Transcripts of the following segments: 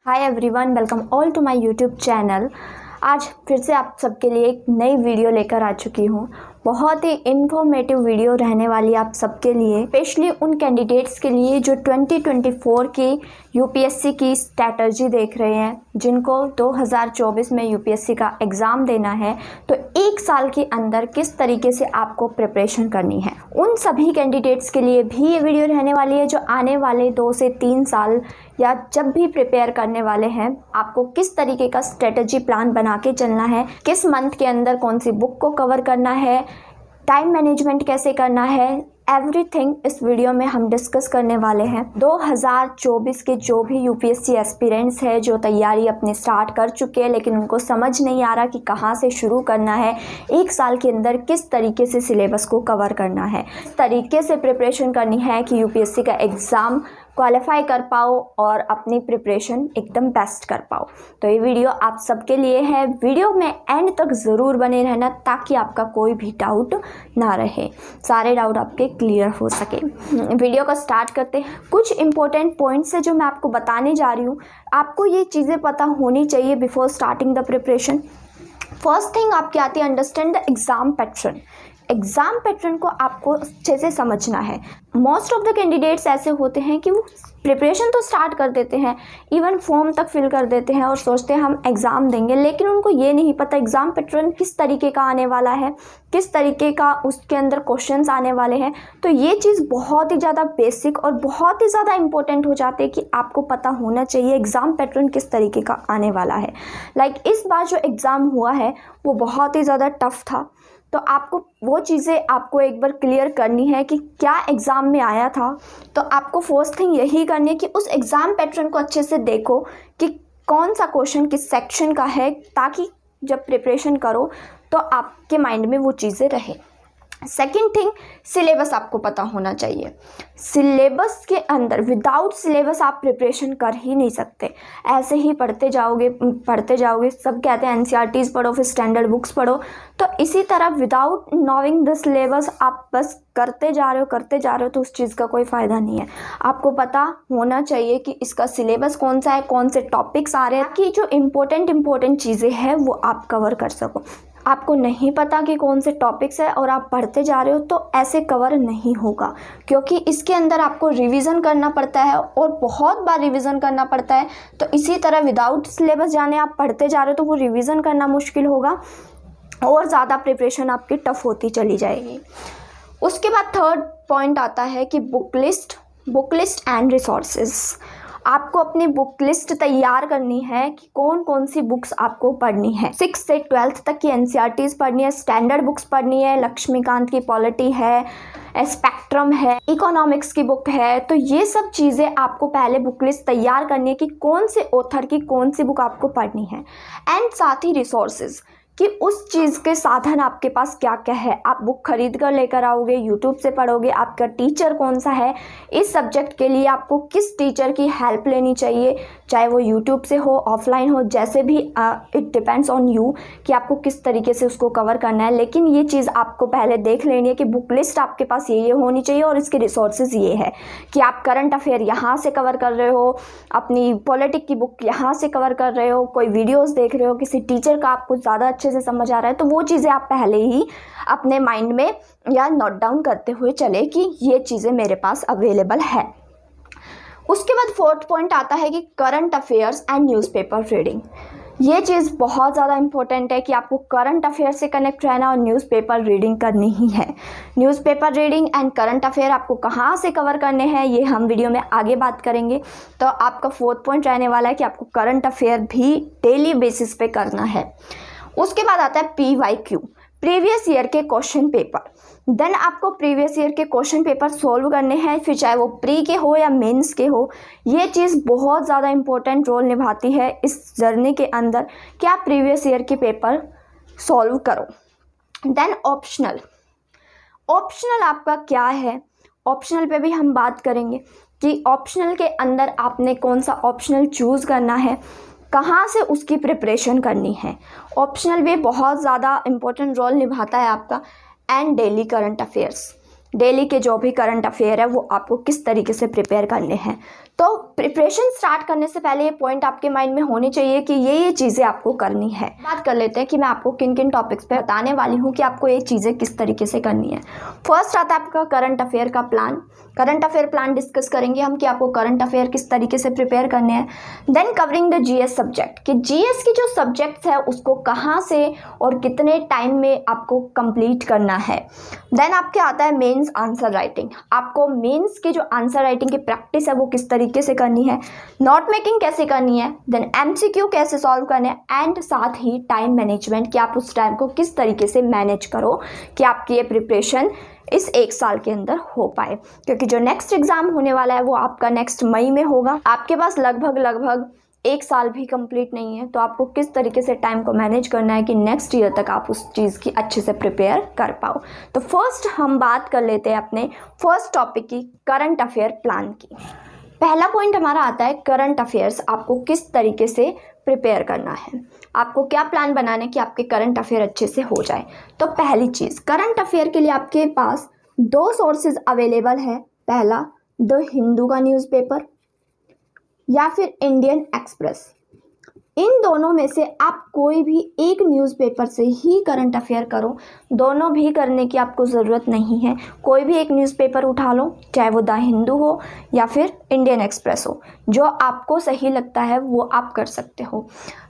Hi everyone, welcome all to my YouTube channel. आज फिर से आप सबके लिए एक नई वीडियो लेकर आ चुकी हूँ। बहुत ही इन्फॉर्मेटिव वीडियो रहने वाली है आप सबके लिए, स्पेशली उन कैंडिडेट्स के लिए जो 2024 की यूपीएससी की स्ट्रैटेजी देख रहे हैं, जिनको 2024 में यूपीएससी का एग्ज़ाम देना है। तो एक साल के अंदर किस तरीके से आपको प्रिपरेशन करनी है, उन सभी कैंडिडेट्स के लिए भी ये वीडियो रहने वाली है जो आने वाले 2 से 3 साल या जब भी प्रिपेयर करने वाले हैं, आपको किस तरीके का स्ट्रेटजी प्लान बना के चलना है, किस मंथ के अंदर कौन सी बुक को कवर करना है, टाइम मैनेजमेंट कैसे करना है, एवरीथिंग इस वीडियो में हम डिस्कस करने वाले हैं। 2024 के जो भी यूपीएससी एस्पिरेंट्स हैं जो तैयारी अपने स्टार्ट कर चुके हैं, लेकिन उनको समझ नहीं आ रहा कि कहाँ से शुरू करना है, एक साल के अंदर किस तरीके से सिलेबस को कवर करना है, किस तरीके से प्रिपरेशन करनी है कि यूपीएससी का एग्ज़ाम क्वालिफाई कर पाओ और अपनी प्रिपरेशन एकदम बेस्ट कर पाओ। तो ये वीडियो आप सबके लिए है। वीडियो में एंड तक ज़रूर बने रहना ताकि आपका कोई भी डाउट ना रहे, सारे डाउट आपके क्लियर हो सके। वीडियो को स्टार्ट करते हैं। कुछ इंपॉर्टेंट पॉइंट्स है जो मैं आपको बताने जा रही हूँ, आपको ये चीज़ें पता होनी चाहिए before starting the preparation. First thing आपकी आती है understand the exam pattern. Exam pattern को आपको अच्छे से समझना है। मोस्ट ऑफ द कैंडिडेट्स ऐसे होते हैं कि वो प्रिपरेशन तो स्टार्ट कर देते हैं, इवन फॉर्म तक फिल कर देते हैं और सोचते हैं हम एग्ज़ाम देंगे, लेकिन उनको ये नहीं पता एग्ज़ाम पैटर्न किस तरीके का आने वाला है, किस तरीके का उसके अंदर क्वेश्चंस आने वाले हैं। तो ये चीज़ बहुत ही ज़्यादा बेसिक और बहुत ही ज़्यादा इंपॉर्टेंट हो जाते हैं कि आपको पता होना चाहिए एग्ज़ाम पैटर्न किस तरीके का आने वाला है। लाइक इस बार जो एग्ज़ाम हुआ है वो बहुत ही ज़्यादा टफ था, तो आपको वो चीज़ें आपको एक बार क्लियर करनी है कि क्या एग्ज़ाम में आया था। तो आपको फर्स्ट थिंग यही करनी है कि उस एग्ज़ाम पैटर्न को अच्छे से देखो कि कौन सा क्वेश्चन किस सेक्शन का है, ताकि जब प्रिपरेशन करो तो आपके माइंड में वो चीज़ें रहे। सेकेंड थिंग, सिलेबस आपको पता होना चाहिए। सिलेबस के अंदर विदाउट सिलेबस आप प्रिपरेशन कर ही नहीं सकते। ऐसे ही पढ़ते जाओगे। सब कहते हैं एनसीईआरटीज़ पढ़ो, फिर स्टैंडर्ड बुक्स पढ़ो। तो इसी तरह विदाउट नोइंग द सिलेबस आप बस करते जा रहे हो तो उस चीज़ का कोई फ़ायदा नहीं है। आपको पता होना चाहिए कि इसका सिलेबस कौन सा है, कौन से टॉपिक्स आ रहे हैं, कि जो इम्पोर्टेंट चीज़ें हैं वो आप कवर कर सको। आपको नहीं पता कि कौन से टॉपिक्स है और आप पढ़ते जा रहे हो तो ऐसे कवर नहीं होगा, क्योंकि इसके अंदर आपको रिवीजन करना पड़ता है और बहुत बार रिवीजन करना पड़ता है। तो इसी तरह विदाउट सिलेबस जाने आप पढ़ते जा रहे हो तो वो रिवीजन करना मुश्किल होगा और ज़्यादा प्रिपरेशन आपकी टफ होती चली जाएगी। उसके बाद थर्ड पॉइंट आता है कि बुक लिस्ट एंड रिसोर्सेज। आपको अपनी बुक लिस्ट तैयार करनी है कि कौन कौन सी बुक्स आपको पढ़नी है। 6 से 12th तक की एनसीईआरटीज़ पढ़नी है, स्टैंडर्ड बुक्स पढ़नी है, लक्ष्मीकांत की पॉलिटी है, स्पेक्ट्रम है, इकोनॉमिक्स की बुक है। तो ये सब चीज़ें आपको पहले बुक लिस्ट तैयार करनी है कि कौन से ऑथर की कौन सी बुक आपको पढ़नी है। एंड साथ ही रिसोर्सेज, कि उस चीज़ के साधन आपके पास क्या क्या है। आप बुक खरीद कर लेकर आओगे, यूट्यूब से पढ़ोगे, आपका टीचर कौन सा है, इस सब्जेक्ट के लिए आपको किस टीचर की हेल्प लेनी चाहिए, चाहे वो यूट्यूब से हो, ऑफलाइन हो, जैसे भी इट डिपेंड्स ऑन यू कि आपको किस तरीके से उसको कवर करना है। लेकिन ये चीज़ आपको पहले देख लेनी है कि बुक लिस्ट आपके पास ये होनी चाहिए और इसके रिसोर्सेज ये है कि आप करंट अफेयर यहाँ से कवर कर रहे हो, अपनी पॉलिटिक की बुक यहाँ से कवर कर रहे हो, कोई वीडियोज़ देख रहे हो, किसी टीचर का आपको ज़्यादा अच्छे से समझ आ रहा है, तो वो चीज़ें आप पहले ही अपने माइंड में या नोट डाउन करते हुए चले कि ये चीज़ें मेरे पास अवेलेबल है। उसके बाद फोर्थ पॉइंट आता है कि current affairs and newspaper reading. ये चीज़ बहुत ज़्यादा इंपॉर्टेंट है कि आपको करंट अफेयर से कनेक्ट रहना और न्यूज़पेपर रीडिंग करनी ही है। Newspaper reading and current affair आपको कहाँ से कवर करने हैं ये हम वीडियो में आगे बात करेंगे। तो आपका फोर्थ पॉइंट रहने वाला है कि आपको करंट अफेयर भी डेली बेसिस पे करना है। उसके बाद आता है PYQ, प्रीवियस ईयर के क्वेश्चन पेपर। देन आपको प्रीवियस ईयर के क्वेश्चन पेपर सॉल्व करने हैं, फिर चाहे वो प्री के हो या मेंस के हो। ये चीज़ बहुत ज़्यादा इंपॉर्टेंट रोल निभाती है इस जर्नी के अंदर कि आप प्रीवियस ईयर के पेपर सॉल्व करो। देन ऑप्शनल आपका क्या है, ऑप्शनल पे भी हम बात करेंगे कि ऑप्शनल के अंदर आपने कौन सा ऑप्शनल चूज़ करना है, कहाँ से उसकी प्रिपरेशन करनी है। ऑप्शनल भी बहुत ज़्यादा इम्पोर्टेंट रोल निभाता है आपका। And daily current affairs, daily के जो भी करंट अफेयर है वो आपको किस तरीके से प्रिपेयर करने हैं। तो प्रिपरेशन स्टार्ट करने से पहले ये पॉइंट आपके माइंड में होने चाहिए कि ये चीज़ें आपको करनी है। बात कर लेते हैं कि मैं आपको किन किन टॉपिक्स पे बताने वाली हूँ कि आपको ये चीज़ें किस तरीके से करनी है। फर्स्ट आता है आपका करंट अफेयर का plan. Current affair plan discuss करेंगे हम कि आपको करंट अफेयर किस तरीके से प्रिपेयर करने हैं। Then covering the GS subject, कि जीएस की जो सब्जेक्ट्स है उसको कहाँ से और कितने टाइम में आपको कंप्लीट करना है। देन आपके आता है मेंस आंसर राइटिंग, आपको मेंस के जो आंसर राइटिंग की प्रैक्टिस है वो किस तरीके से करनी है, नोट मेकिंग कैसे करनी है, देन एमसीक्यू कैसे सॉल्व करने हैं, एंड साथ ही टाइम मैनेजमेंट, कि आप उस टाइम को किस तरीके से मैनेज करो कि आपकी ये प्रिपरेशन इस 1 साल के अंदर हो पाए। क्योंकि जो नेक्स्ट एग्ज़ाम होने वाला है वो आपका नेक्स्ट मई में होगा। आपके पास लगभग 1 साल भी कंप्लीट नहीं है, तो आपको किस तरीके से टाइम को मैनेज करना है कि नेक्स्ट ईयर तक आप उस चीज़ की अच्छे से प्रिपेयर कर पाओ। तो फर्स्ट हम बात कर लेते हैं अपने फर्स्ट टॉपिक की, करंट अफेयर प्लान की। पहला पॉइंट हमारा आता है करंट अफेयर्स आपको किस तरीके से प्रिपेयर करना है, आपको क्या प्लान बनाना है कि आपके करंट अफेयर अच्छे से हो जाए। तो पहली चीज़, करंट अफेयर के लिए आपके पास 2 सोर्सेज अवेलेबल है। पहला द हिंदू का न्यूज़पेपर या फिर इंडियन एक्सप्रेस। इन दोनों में से आप कोई भी एक न्यूज़पेपर से ही करंट अफेयर करो, दोनों भी करने की आपको ज़रूरत नहीं है। कोई भी एक न्यूज़पेपर उठा लो, चाहे वो द हिंदू हो या फिर इंडियन एक्सप्रेस हो, जो आपको सही लगता है वो आप कर सकते हो।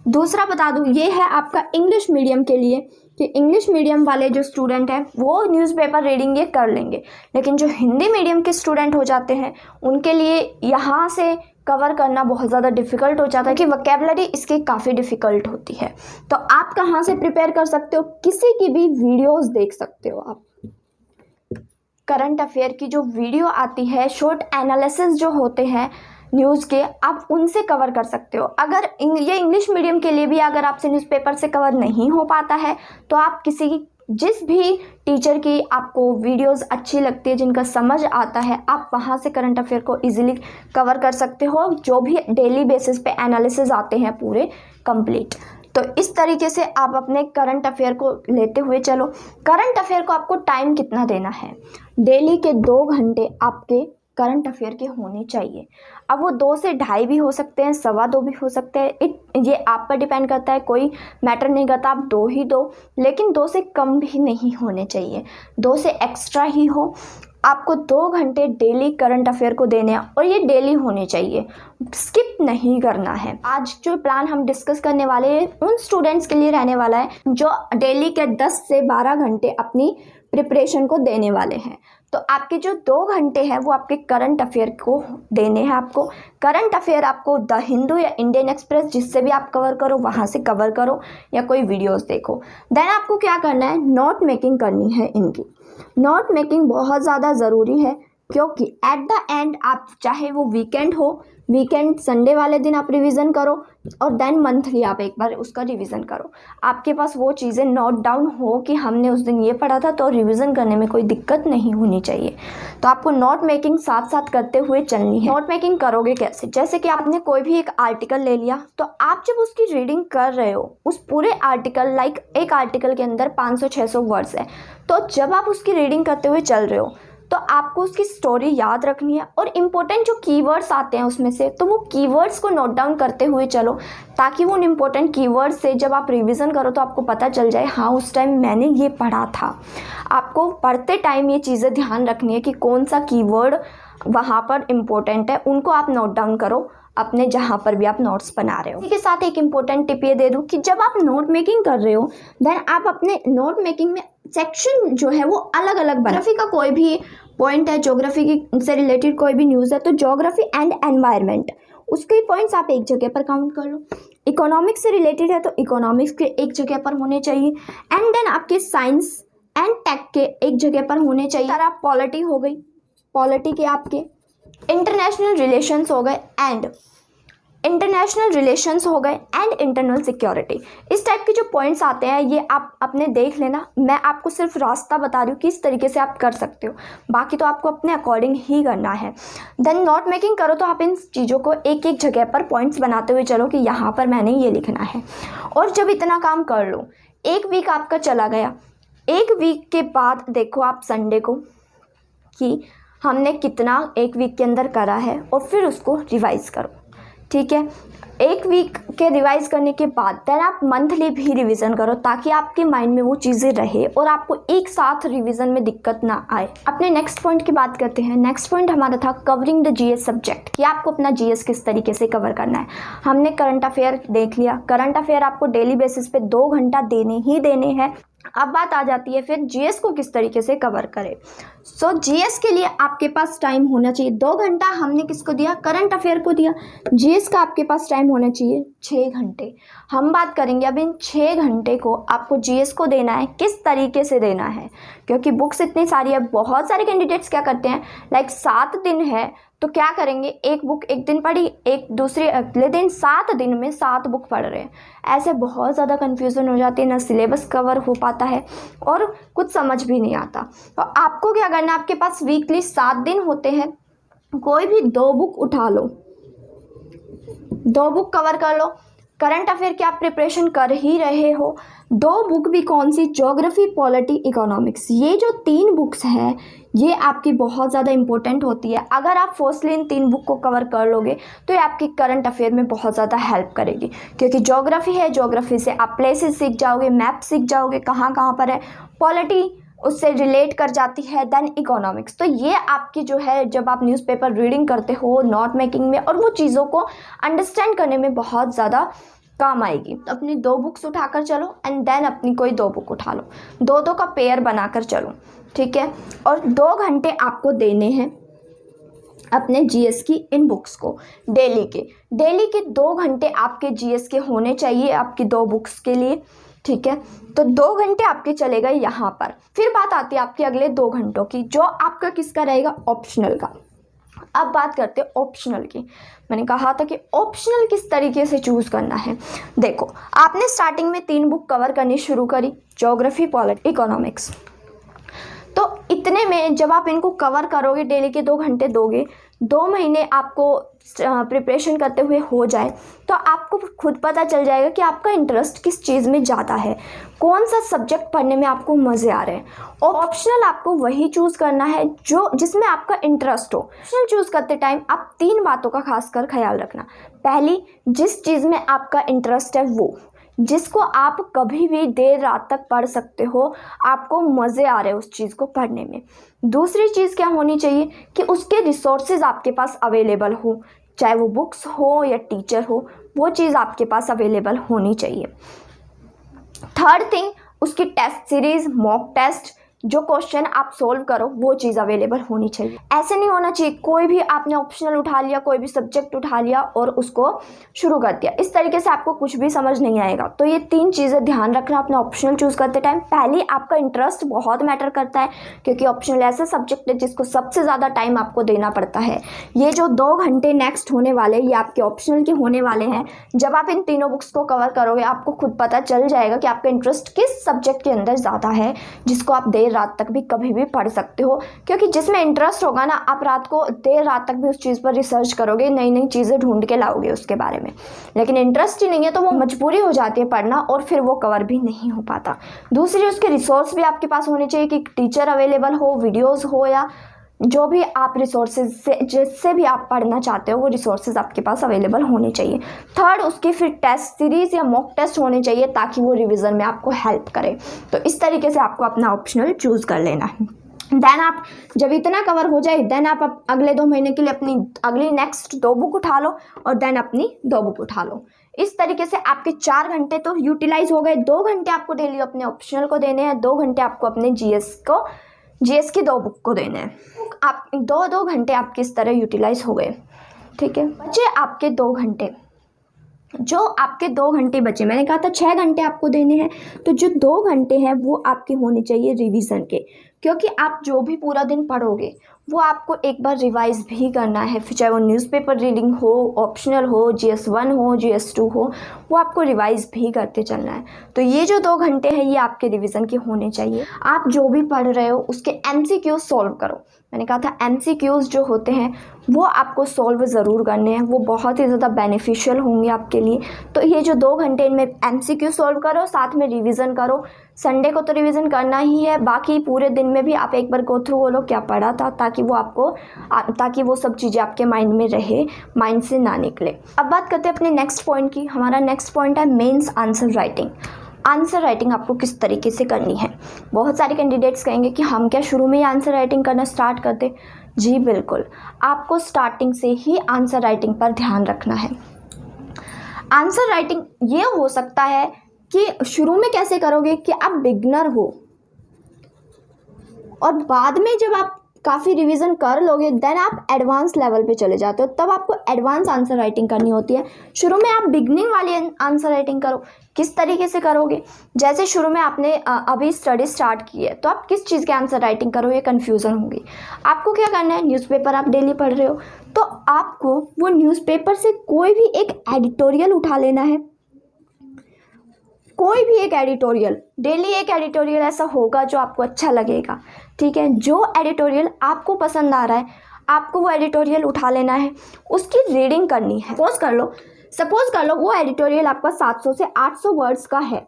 दूसरा बता दूँ, ये है आपका इंग्लिश मीडियम के लिए, कि इंग्लिश मीडियम वाले जो स्टूडेंट हैं वो न्यूज़पेपर रीडिंग ये कर लेंगे, लेकिन जो हिंदी मीडियम के स्टूडेंट हो जाते हैं उनके लिए यहाँ से कवर करना बहुत ज़्यादा डिफ़िकल्ट हो जाता है, कि वोकैबुलरी इसकी काफ़ी डिफ़िकल्ट होती है। तो आप कहाँ से प्रिपेयर कर सकते हो, किसी की भी वीडियोस देख सकते हो आप। करंट अफेयर की जो वीडियो आती है, शॉर्ट एनालिसिस जो होते हैं न्यूज़ के, आप उनसे कवर कर सकते हो। अगर ये इंग्लिश मीडियम के लिए भी अगर आपसे न्यूज़पेपर से कवर नहीं हो पाता है तो आप जिस भी टीचर की आपको वीडियोस अच्छी लगती है, जिनका समझ आता है, आप वहाँ से करंट अफेयर को इजीली कवर कर सकते हो, जो भी डेली बेसिस पे एनालिसिस आते हैं पूरे कंप्लीट। तो इस तरीके से आप अपने करंट अफेयर को लेते हुए चलो। करंट अफेयर को आपको टाइम कितना देना है, डेली के 2 घंटे आपके करंट अफेयर के होने चाहिए। अब वो 2 से ढाई भी हो सकते हैं, 2.25 भी हो सकते हैं, ये आप पर डिपेंड करता है, कोई मैटर नहीं करता, आप 2 ही दो, लेकिन 2 से कम भी नहीं होने चाहिए, 2 से एक्स्ट्रा ही हो। आपको 2 घंटे डेली करंट अफेयर को देने हैं और ये डेली होने चाहिए, स्किप नहीं करना है। आज जो प्लान हम डिस्कस करने वाले हैं उन स्टूडेंट्स के लिए रहने वाला है जो डेली के 10 से 12 घंटे अपनी प्रिपरेशन को देने वाले हैं। तो आपके जो 2 घंटे हैं वो आपके करंट अफेयर को देने हैं। आपको करंट अफेयर आपको द हिंदू या इंडियन एक्सप्रेस, जिससे भी आप कवर करो वहाँ से कवर करो, या कोई वीडियोस देखो। देन आपको क्या करना है, नोट मेकिंग करनी है इनकी। नोट मेकिंग बहुत ज़्यादा ज़रूरी है, क्योंकि एट द एंड आप चाहे वो वीकेंड हो, वीकेंड संडे वाले दिन आप रिवीजन करो और देन मंथली आप एक बार उसका रिवीजन करो। आपके पास वो चीज़ें नोट डाउन हो कि हमने उस दिन ये पढ़ा था, तो रिवीजन करने में कोई दिक्कत नहीं होनी चाहिए। तो आपको नोट मेकिंग साथ साथ करते हुए चलनी है। नोट मेकिंग करोगे कैसे, जैसे कि आपने कोई भी एक आर्टिकल ले लिया, तो आप जब उसकी रीडिंग कर रहे हो, उस पूरे आर्टिकल, एक आर्टिकल के अंदर 500-600 वर्ड्स है, तो जब आप उसकी रीडिंग करते हुए चल रहे हो तो आपको उसकी स्टोरी याद रखनी है, और इम्पोर्टेंट जो कीवर्ड्स आते हैं उसमें से, तो वो कीवर्ड्स को नोट डाउन करते हुए चलो, ताकि वो उन इम्पोर्टेंट कीवर्ड्स से जब आप रिवीजन करो तो आपको पता चल जाए, हाँ उस टाइम मैंने ये पढ़ा था। आपको पढ़ते टाइम ये चीज़ें ध्यान रखनी है कि कौन सा कीवर्ड वहाँ पर इम्पोर्टेंट है, उनको आप नोट डाउन करो अपने जहाँ पर भी आप नोट्स बना रहे हो। इसी के साथ एक इम्पोर्टेंट टिप ये दे दूँ कि जब आप नोट मेकिंग कर रहे हो, देन आप अपने नोट मेकिंग में सेक्शन जो है वो अलग अलग बना। ज्योग्राफी का कोई भी पॉइंट है, ज्योग्राफी से रिलेटेड कोई भी न्यूज़ है, तो ज्योग्राफी एंड एनवायरनमेंट, उसके पॉइंट्स आप एक जगह पर काउंट कर लो। इकोनॉमिक्स से रिलेटेड है तो इकोनॉमिक्स के एक जगह पर होने चाहिए, एंड देन आपके साइंस एंड टेक के एक जगह पर होने चाहिए। तरह पॉलिटी हो गई, पॉलिटी के आपके इंटरनेशनल रिलेशंस हो गए एंड इंटरनल सिक्योरिटी। इस टाइप के जो पॉइंट्स आते हैं ये आप अपने देख लेना। मैं आपको सिर्फ रास्ता बता रही हूँ किस तरीके से आप कर सकते हो, बाकी तो आपको अपने अकॉर्डिंग ही करना है। देन नोट मेकिंग करो तो आप इन चीज़ों को एक एक जगह पर पॉइंट्स बनाते हुए चलो कि यहाँ पर मैंने ये लिखना है। और जब इतना काम कर लो, 1 वीक आपका चला गया, 1 वीक के बाद देखो आप संडे को कि हमने कितना एक वीक के अंदर करा है और फिर उसको रिवाइज़ करो। ठीक है, एक वीक के रिवाइज़ करने के बाद देन आप मंथली भी रिवीजन करो ताकि आपके माइंड में वो चीज़ें रहे और आपको एक साथ रिवीजन में दिक्कत ना आए। अपने नेक्स्ट पॉइंट की बात करते हैं। नेक्स्ट पॉइंट हमारा था कवरिंग द जीएस सब्जेक्ट, कि आपको अपना जीएस किस तरीके से कवर करना है। हमने करंट अफेयर देख लिया। करंट अफेयर आपको डेली बेसिस पे 2 घंटा देने ही देने हैं। अब बात आ जाती है फिर जीएस को किस तरीके से कवर करें। सो जीएस के लिए आपके पास टाइम होना चाहिए 2 घंटा। हमने किसको दिया? करंट अफेयर को दिया। जीएस का आपके पास टाइम होना चाहिए 6 घंटे। हम बात करेंगे अब इन 6 घंटे को आपको जीएस को देना है, किस तरीके से देना है, क्योंकि बुक्स इतनी सारी है। बहुत सारे कैंडिडेट्स क्या करते हैं, लाइक 7 दिन है तो क्या करेंगे, एक बुक एक दिन पढ़ी, एक दूसरे अगले दिन, 7 दिन में 7 बुक पढ़ रहे हैं। ऐसे बहुत ज़्यादा कन्फ्यूज़न हो जाती है, ना सिलेबस कवर हो पाता है और कुछ समझ भी नहीं आता। तो आपको क्या करना है, आपके पास वीकली 7 दिन होते हैं, कोई भी 2 बुक उठा लो, 2 बुक कवर कर लो। करंट अफेयर की आप प्रिपरेशन कर ही रहे हो, 2 बुक भी कौन सी, ज्योग्राफी, पॉलिटी, इकोनॉमिक्स। ये जो 3 बुक्स हैं ये आपकी बहुत ज़्यादा इंपॉर्टेंट होती है। अगर आप फर्स्टली इन 3 बुक को कवर कर लोगे तो ये आपकी करंट अफेयर में बहुत ज़्यादा हेल्प करेगी, क्योंकि ज्योग्राफी है, ज्योग्राफी से आप प्लेसेस सीख जाओगे, मैप सीख जाओगे कहाँ कहाँ पर है। पॉलिटी उससे रिलेट कर जाती है। देन इकोनॉमिक्स, तो ये आपकी जो है, जब आप न्यूज़पेपर रीडिंग करते हो, नोट मेकिंग में और वो चीज़ों को अंडरस्टैंड करने में बहुत ज़्यादा काम आएगी। तो अपनी 2 बुक्स उठाकर चलो एंड देन अपनी कोई 2 बुक उठा लो, 2-2 का पेयर बनाकर चलो। ठीक है, और 2 घंटे आपको देने हैं अपने जीएस की इन बुक्स को। डेली के 2 घंटे आपके जीएस के होने चाहिए आपकी 2 बुक्स के लिए। ठीक है, तो 2 घंटे आपके चले गए यहाँ पर। फिर बात आती है आपके अगले 2 घंटों की, जो आपका किसका रहेगा, ऑप्शनल का। अब बात करते हैं ऑप्शनल की। मैंने कहा था कि ऑप्शनल किस तरीके से चूज़ करना है। देखो, आपने स्टार्टिंग में 3 बुक कवर करनी शुरू करी, ज्योग्राफी, पॉलिटी, इकोनॉमिक्स। तो इतने में जब आप इनको कवर करोगे, डेली के 2 घंटे दोगे, 2 महीने आपको प्रिपरेशन करते हुए हो जाए तो आपको खुद पता चल जाएगा कि आपका इंटरेस्ट किस चीज़ में ज़्यादा है, कौन सा सब्जेक्ट पढ़ने में आपको मज़े आ रहे हैं। ऑप्शनल आपको वही चूज़ करना है जो जिसमें आपका इंटरेस्ट हो। ऑप्शनल चूज़ करते टाइम आप 3 बातों का खासकर ख्याल रखना। पहली, जिस चीज़ में आपका इंटरेस्ट है वो, जिसको आप कभी भी देर रात तक पढ़ सकते हो, आपको मज़े आ रहे हैं उस चीज़ को पढ़ने में। दूसरी चीज़ क्या होनी चाहिए कि उसके रिसोर्सेज आपके पास अवेलेबल हो, चाहे वो बुक्स हो या टीचर हो, वो चीज़ आपके पास अवेलेबल होनी चाहिए। थर्ड थिंग, उसकी टेस्ट सीरीज़, मॉक टेस्ट, जो क्वेश्चन आप सोल्व करो वो चीज़ अवेलेबल होनी चाहिए। ऐसे नहीं होना चाहिए कोई भी आपने ऑप्शनल उठा लिया, कोई भी सब्जेक्ट उठा लिया और उसको शुरू कर दिया, इस तरीके से आपको कुछ भी समझ नहीं आएगा। तो ये 3 चीज़ें ध्यान रखना अपने ऑप्शनल चूज़ करते टाइम। पहली, आपका इंटरेस्ट बहुत मैटर करता है, क्योंकि ऑप्शनल ऐसा सब्जेक्ट है जिसको सबसे ज़्यादा टाइम आपको देना पड़ता है। ये जो 2 घंटे नेक्स्ट होने वाले, ये आपके ऑप्शनल के होने वाले हैं। जब आप इन तीनों बुक्स को कवर करोगे, आपको खुद पता चल जाएगा कि आपका इंटरेस्ट किस सब्जेक्ट के अंदर ज़्यादा है, जिसको आप देर रात तक भी कभी भी पढ़ सकते हो। क्योंकि जिसमें इंटरेस्ट होगा ना, आप रात को देर रात तक भी उस चीज़ पर रिसर्च करोगे, नई नई चीज़ें ढूंढ के लाओगे उसके बारे में। लेकिन इंटरेस्ट ही नहीं है तो वो मजबूरी हो जाती है पढ़ना और फिर वो कवर भी नहीं हो पाता। दूसरी, उसके रिसोर्स भी आपके पास होने चाहिए कि टीचर अवेलेबल हो, वीडियोज़ हो या जो भी आप रिसोर्सेज से जिससे भी आप पढ़ना चाहते हो वो रिसोर्सेज आपके पास अवेलेबल होने चाहिए। थर्ड, उसकी फिर टेस्ट सीरीज़ या मॉक टेस्ट होने चाहिए ताकि वो रिवीजन में आपको हेल्प करे। तो इस तरीके से आपको अपना ऑप्शनल चूज़ कर लेना है। देन आप जब इतना कवर हो जाए, देन आप अगले 2 महीने के लिए अपनी अगली नेक्स्ट 2 बुक उठा लो और देन अपनी 2 बुक उठा लो। इस तरीके से आपके 4 घंटे तो यूटिलाइज हो गए। 2 घंटे आपको डेली अपने ऑप्शनल को देने हैं, 2 घंटे आपको अपने जीएस की 2 बुक को देने हैं। आप 2-2 घंटे आपके इस तरह यूटिलाइज हो गए। ठीक है, बचे आपके 2 घंटे। जो आपके 2 घंटे बचे, मैंने कहा था 6 घंटे आपको देने हैं, तो जो 2 घंटे हैं वो आपके होने चाहिए रिवीजन के। क्योंकि आप जो भी पूरा दिन पढ़ोगे वो आपको एक बार रिवाइज भी करना है, फिर चाहे वो न्यूज़पेपर रीडिंग हो, ऑप्शनल हो, GS1 हो, GS2 हो, वो आपको रिवाइज भी करते चलना है। तो ये जो 2 घंटे हैं ये आपके रिवीजन के होने चाहिए। आप जो भी पढ़ रहे हो उसके MCQs सॉल्व करो। मैंने कहा था MCQs जो होते हैं वो आपको सॉल्व ज़रूर करने हैं, वो बहुत ही ज़्यादा बेनिफिशियल होंगे आपके लिए। तो ये जो 2 घंटे इनमें MCQ सॉल्व करो, साथ में रिवीजन करो। संडे को तो रिवीजन करना ही है, बाकी पूरे दिन में भी आप एक बार गो थ्रू बोलो क्या पढ़ा था, ताकि ताकि वो सब चीज़ें आपके माइंड में रहे, माइंड से ना निकले। अब बात करते हैं अपने नेक्स्ट पॉइंट की। हमारा नेक्स्ट पॉइंट है mains answer writing. Answer writing आपको किस तरीके से करनी है। बहुत सारे कैंडिडेट्स कहेंगे कि हम क्या शुरू में ही आंसर राइटिंग करना स्टार्ट कर दें। जी बिल्कुल, आपको स्टार्टिंग से ही आंसर राइटिंग पर ध्यान रखना है। आंसर राइटिंग ये हो सकता है कि शुरू में कैसे करोगे कि आप बिगनर हो और बाद में जब आप काफ़ी रिवीजन कर लोगे देन आप एडवांस लेवल पे चले जाते हो, तब आपको एडवांस आंसर राइटिंग करनी होती है। शुरू में आप बिगनिंग वाली आंसर राइटिंग करो। किस तरीके से करोगे, जैसे शुरू में आपने अभी स्टडी स्टार्ट की है तो आप किस चीज़ के आंसर राइटिंग करो, ये कन्फ्यूज़न होगी। आपको क्या करना है, न्यूज़पेपर आप डेली पढ़ रहे हो तो आपको वो न्यूज़पेपर से कोई भी एक एडिटोरियल उठा लेना है। कोई भी एक एडिटोरियल, डेली एक एडिटोरियल ऐसा होगा जो आपको अच्छा लगेगा, ठीक है। जो एडिटोरियल आपको पसंद आ रहा है आपको वो एडिटोरियल उठा लेना है, उसकी रीडिंग करनी है। सपोज कर लो वो एडिटोरियल आपका 700 से 800 वर्ड्स का है।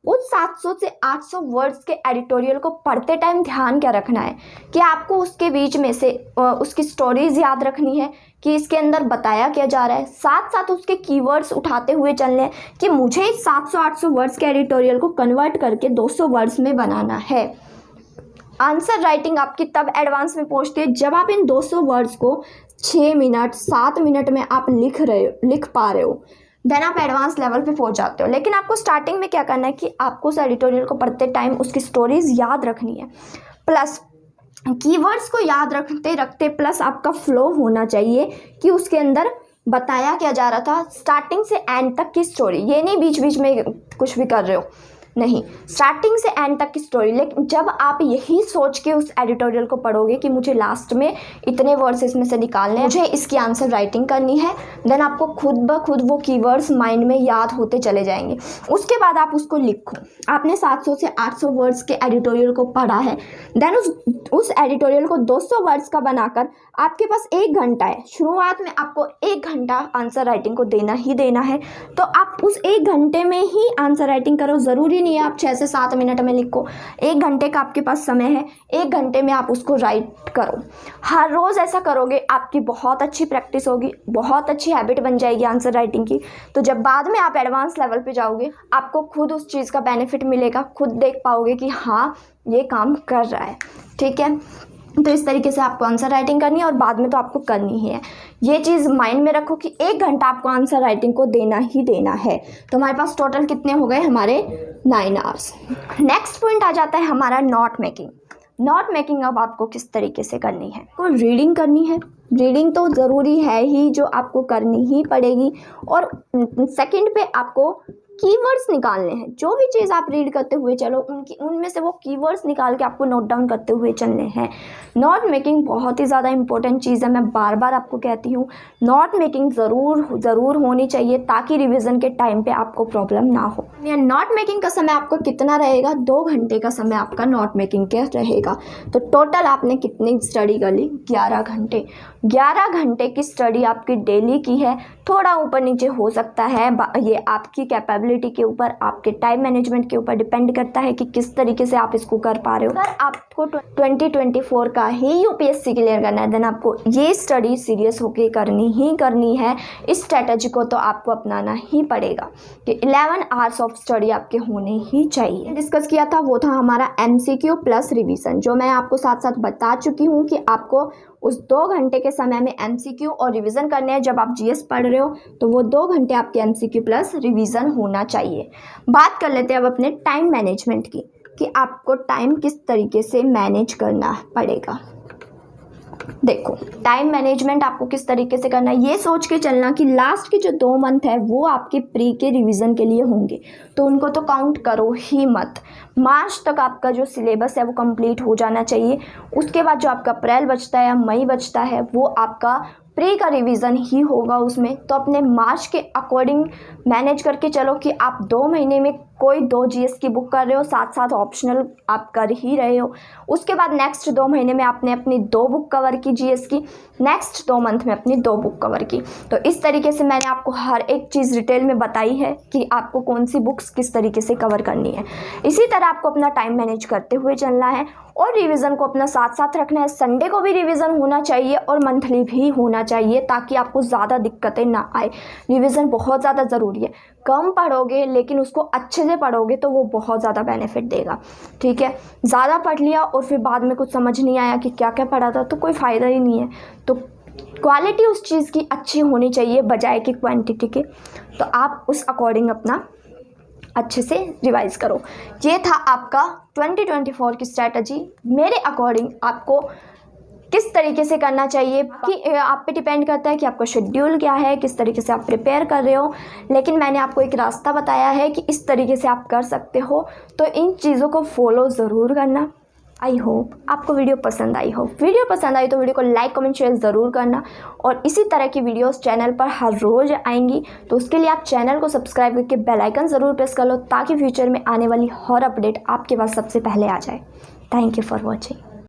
उस 700 से 800 वर्ड्स के एडिटोरियल को पढ़ते टाइम ध्यान क्या रखना है कि आपको उसके बीच में से उसकी स्टोरीज याद रखनी है कि इसके अंदर बताया क्या जा रहा है, साथ साथ उसके कीवर्ड्स उठाते हुए चलने हैं कि मुझे इस 700-800 वर्ड्स के एडिटोरियल को कन्वर्ट करके 200 वर्ड्स में बनाना है। आंसर राइटिंग आपकी तब एडवांस में पहुंचती है जब आप इन 200 वर्ड्स को 6 मिनट 7 मिनट में आप लिख पा रहे हो, देन आप एडवांस लेवल पे पहुंच जाते हो। लेकिन आपको स्टार्टिंग में क्या करना है कि आपको उस एडिटोरियल को पढ़ते टाइम उसकी स्टोरीज याद रखनी है, प्लस कीवर्ड्स को याद रखते रखते प्लस आपका फ्लो होना चाहिए कि उसके अंदर बताया क्या जा रहा था, स्टार्टिंग से एंड तक की स्टोरी। ये नहीं बीच बीच में कुछ भी कर रहे हो, नहीं, स्टार्टिंग से एंड तक की स्टोरी। लेकिन जब आप यही सोच के उस एडिटोरियल को पढ़ोगे कि मुझे लास्ट में इतने वर्ड्स इसमें से निकालने हैं, मुझे इसकी आंसर राइटिंग करनी है, देन आपको खुद ब खुद वो कीवर्ड्स माइंड में याद होते चले जाएंगे। उसके बाद आप उसको लिखो। आपने 700 से 800 वर्ड्स के एडिटोरियल को पढ़ा है, देन उस एडिटोरियल को 200 वर्ड्स का बनाकर आपके पास 1 घंटा है। शुरुआत में आपको 1 घंटा आंसर राइटिंग को देना ही देना है, तो आप उस 1 घंटे में ही आंसर राइटिंग करो। ज़रूरी नहीं है आप 6 से 7 मिनट में लिखो, 1 घंटे का आपके पास समय है, 1 घंटे में आप उसको राइट करो। हर रोज़ ऐसा करोगे आपकी बहुत अच्छी प्रैक्टिस होगी, बहुत अच्छी हैबिट बन जाएगी आंसर राइटिंग की। तो जब बाद में आप एडवांस लेवल पे जाओगे आपको खुद उस चीज़ का बेनिफिट मिलेगा, खुद देख पाओगे कि हाँ ये काम कर रहा है, ठीक है। तो इस तरीके से आपको आंसर राइटिंग करनी है और बाद में तो आपको करनी ही है। ये चीज़ माइंड में रखो कि 1 घंटा आपको आंसर राइटिंग को देना ही देना है। तो हमारे पास टोटल कितने हो गए, हमारे 9 आवर्स। नेक्स्ट पॉइंट आ जाता है हमारा नोट मेकिंग। नोट मेकिंग अब आपको किस तरीके से करनी है, को रीडिंग करनी है। रीडिंग तो ज़रूरी है ही, जो आपको करनी ही पड़ेगी। और सेकंड पे आपको कीवर्ड्स निकालने हैं। जो भी चीज़ आप रीड करते हुए चलो उनमें से वो कीवर्ड्स निकाल के आपको नोट डाउन करते हुए चलने हैं। नोट मेकिंग बहुत ही ज़्यादा इंपॉर्टेंट चीज़ है। मैं बार बार आपको कहती हूँ नोट मेकिंग ज़रूर होनी चाहिए ताकि रिवीजन के टाइम पे आपको प्रॉब्लम ना हो। नोट मेकिंग का समय आपको कितना रहेगा, 2 घंटे का समय आपका नोट मेकिंग का रहेगा। तो टोटल आपने कितनी स्टडी कर ली, 11 घंटे। 11 घंटे की स्टडी आपकी डेली की है। थोड़ा ऊपर नीचे हो सकता है, ये आपकी कैपेबिलिटी के ऊपर, आपके टाइम मैनेजमेंट के ऊपर डिपेंड करता है कि किस तरीके से आप इसको कर पा रहे हो। अगर आपको 2024 का ही यूपीएससी क्लियर करना है देन आपको ये स्टडी सीरियस होकर करनी है। इस स्ट्रेटजी को तो आपको अपनाना ही पड़ेगा कि 11 आवर्स ऑफ स्टडी आपके होने ही चाहिए। डिस्कस किया था वो था हमारा एमसीक्यू प्लस रिवीजन, जो मैं आपको साथ साथ बता चुकी हूँ कि आपको उस 2 घंटे के समय में एमसीक्यू और रिवीजन करने हैं। जब आप जीएस पढ़ रहे हो तो वो 2 घंटे आपके एमसीक्यू प्लस रिवीजन होना चाहिए। बात कर लेते हैं अब अपने टाइम मैनेजमेंट की कि आपको टाइम किस तरीके से मैनेज करना पड़ेगा। देखो, टाइम मैनेजमेंट आपको किस तरीके से करना है, ये सोच के चलना कि लास्ट के जो 2 मंथ है वो आपके प्री के रिवीजन के लिए होंगे, तो उनको तो काउंट करो ही मत। मार्च तक आपका जो सिलेबस है वो कंप्लीट हो जाना चाहिए। उसके बाद जो आपका अप्रैल बचता है या मई बचता है वो आपका प्री का रिवीजन ही होगा उसमें। तो अपने मार्च के अकॉर्डिंग मैनेज करके चलो कि आप 2 महीने में कोई 2 जीएस की बुक कर रहे हो, साथ साथ ऑप्शनल आप कर ही रहे हो। उसके बाद नेक्स्ट 2 महीने में आपने अपनी 2 बुक कवर की जीएस की, नेक्स्ट 2 मंथ में अपनी 2 बुक कवर की। तो इस तरीके से मैंने आपको हर एक चीज़ डिटेल में बताई है कि आपको कौन सी बुक्स किस तरीके से कवर करनी है। इसी तरह आपको अपना टाइम मैनेज करते हुए चलना है और रिवीजन को अपना साथ साथ रखना है। संडे को भी रिवीजन होना चाहिए और मंथली भी होना चाहिए, ताकि आपको ज़्यादा दिक्कतें ना आए। रिवीजन बहुत ज़्यादा ज़रूरी है। कम पढ़ोगे लेकिन उसको अच्छे से पढ़ोगे तो वो बहुत ज़्यादा बेनिफिट देगा। ठीक है, ज़्यादा पढ़ लिया और फिर बाद में कुछ समझ नहीं आया कि क्या क्या पढ़ा था तो कोई फ़ायदा ही नहीं है। तो क्वालिटी उस चीज़ की अच्छी होनी चाहिए बजाय कि क्वांटिटी के। तो आप उस अकॉर्डिंग अपना अच्छे से रिवाइज़ करो। ये था आपका 2024 की स्ट्रैटेजी। मेरे अकॉर्डिंग आपको किस तरीके से करना चाहिए कि आप पे डिपेंड करता है कि आपका शेड्यूल क्या है, किस तरीके से आप प्रिपेयर कर रहे हो। लेकिन मैंने आपको एक रास्ता बताया है कि इस तरीके से आप कर सकते हो, तो इन चीज़ों को फॉलो ज़रूर करना। आई होप आपको वीडियो पसंद आई हो। वीडियो पसंद आई तो वीडियो को लाइक कमेंट शेयर ज़रूर करना। और इसी तरह की वीडियोस चैनल पर हर रोज़ आएंगी, तो उसके लिए आप चैनल को सब्सक्राइब करके बेल आइकन ज़रूर प्रेस कर लो, ताकि फ्यूचर में आने वाली हर अपडेट आपके पास सबसे पहले आ जाए। Thank you for watching.